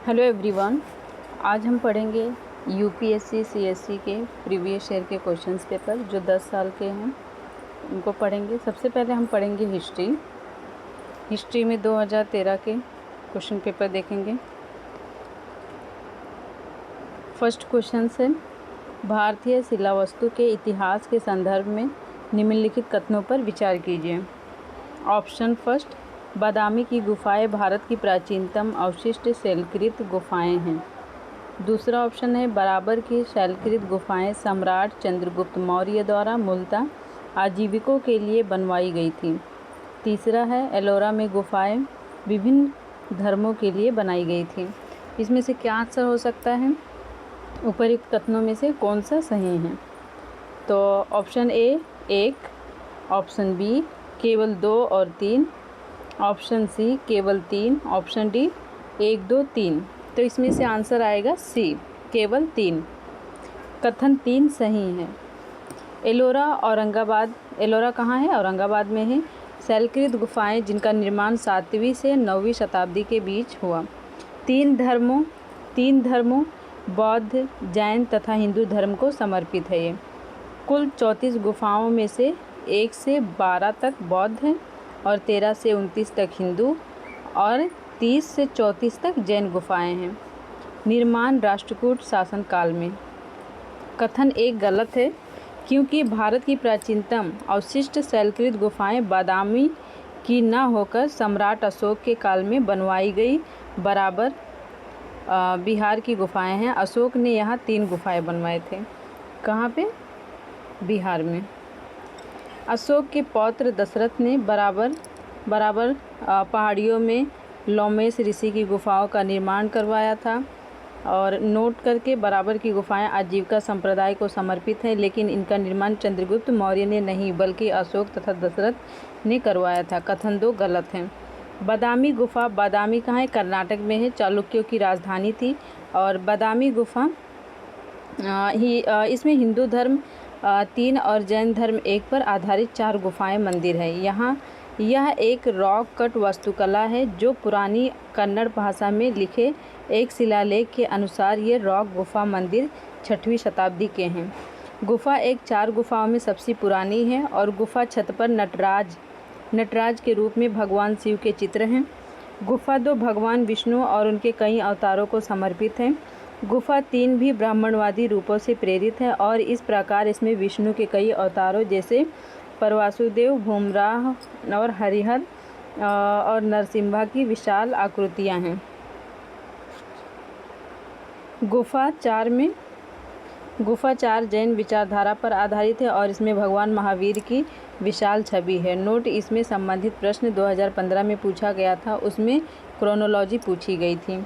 Hello everyone. आज हम पढ़ेंगे यूपीएससी सीएससी के प्रीवियस ईयर के क्वेश्चंस पेपर जो 10 साल के हैं उनको पढ़ेंगे। सबसे पहले हम पढ़ेंगे हिस्ट्री में 2013 के क्वेश्चन पेपर देखेंगे। फर्स्ट क्वेश्चन है, भारतीय शिलावस्तु के इतिहास के संदर्भ में निम्नलिखित कथनों पर विचार कीजिए। ऑप्शन फर्स्ट, बादामी की गुफाएं भारत की प्राचीनतम अवशिष्ट शैलकृत गुफाएं हैं। दूसरा ऑप्शन है, बराबर की शैलकृत गुफाएं सम्राट चंद्रगुप्त मौर्य द्वारा मूलतः आजीविकों के लिए बनवाई गई थी। तीसरा है, एलोरा में गुफाएं विभिन्न धर्मों के लिए बनाई गई थी। इसमें से क्या आंसर हो सकता है? उपरोक्त कथनों में से कौन सा सही है? तो ऑप्शन ए 1, ऑप्शन बी केवल 2 और 3, ऑप्शन सी केवल 3, ऑप्शन डी 1, 2, 3। तो इसमें से आंसर आएगा सी, केवल 3। कथन 3 सही है। एलोरा कहाँ है? औरंगाबाद में है। शैलकृत गुफाएं जिनका निर्माण 7वीं से 9वीं शताब्दी के बीच हुआ। तीन धर्मों बौद्ध, जैन तथा हिंदू धर्म को समर्पित है। ये कुल 34 गुफाओं में से 1 से 12 तक बौद्ध हैं और 13 से 29 तक हिंदू और 30 से 34 तक जैन गुफाएं हैं। निर्माण राष्ट्रकूट शासनकाल में। कथन 1 गलत है, क्योंकि भारत की प्राचीनतम अवशिष्ट शैलकृत गुफाएं बादामी की न होकर सम्राट अशोक के काल में बनवाई गई बराबर बिहार की गुफाएं हैं। अशोक ने यहाँ 3 गुफाएं बनवाए थे। कहाँ पे? बिहार में। अशोक के पौत्र दशरथ ने बराबर पहाड़ियों में लोमेश ऋषि की गुफाओं का निर्माण करवाया था। और नोट करके, बराबर की गुफाएं आजीविका संप्रदाय को समर्पित हैं, लेकिन इनका निर्माण चंद्रगुप्त मौर्य ने नहीं बल्कि अशोक तथा दशरथ ने करवाया था। कथन 2 गलत है। बादामी गुफा, बादामी कहाँ है? कर्नाटक में है। चालुक्यों की राजधानी थी। और बादामी गुफा इसमें हिंदू धर्म 3 और जैन धर्म 1 पर आधारित 4 गुफाएं मंदिर है। यहाँ यह एक रॉक कट वास्तुकला है जो पुरानी कन्नड़ भाषा में लिखे एक शिलालेख के अनुसार ये रॉक गुफा मंदिर 6वीं शताब्दी के हैं। गुफा 4 गुफाओं में सबसे पुरानी है और गुफा छत पर नटराज के रूप में भगवान शिव के चित्र हैं। गुफा 2 भगवान विष्णु और उनके कई अवतारों को समर्पित है। गुफा 3 भी ब्राह्मणवादी रूपों से प्रेरित है और इस प्रकार इसमें विष्णु के कई अवतारों जैसे परवासुदेव, भूमराह और हरिहर और नरसिम्हा की विशाल आकृतियां हैं। गुफा 4 जैन विचारधारा पर आधारित है और इसमें भगवान महावीर की विशाल छवि है। नोट, इसमें संबंधित प्रश्न 2015 में पूछा गया था, उसमें क्रोनोलॉजी पूछी गई थी।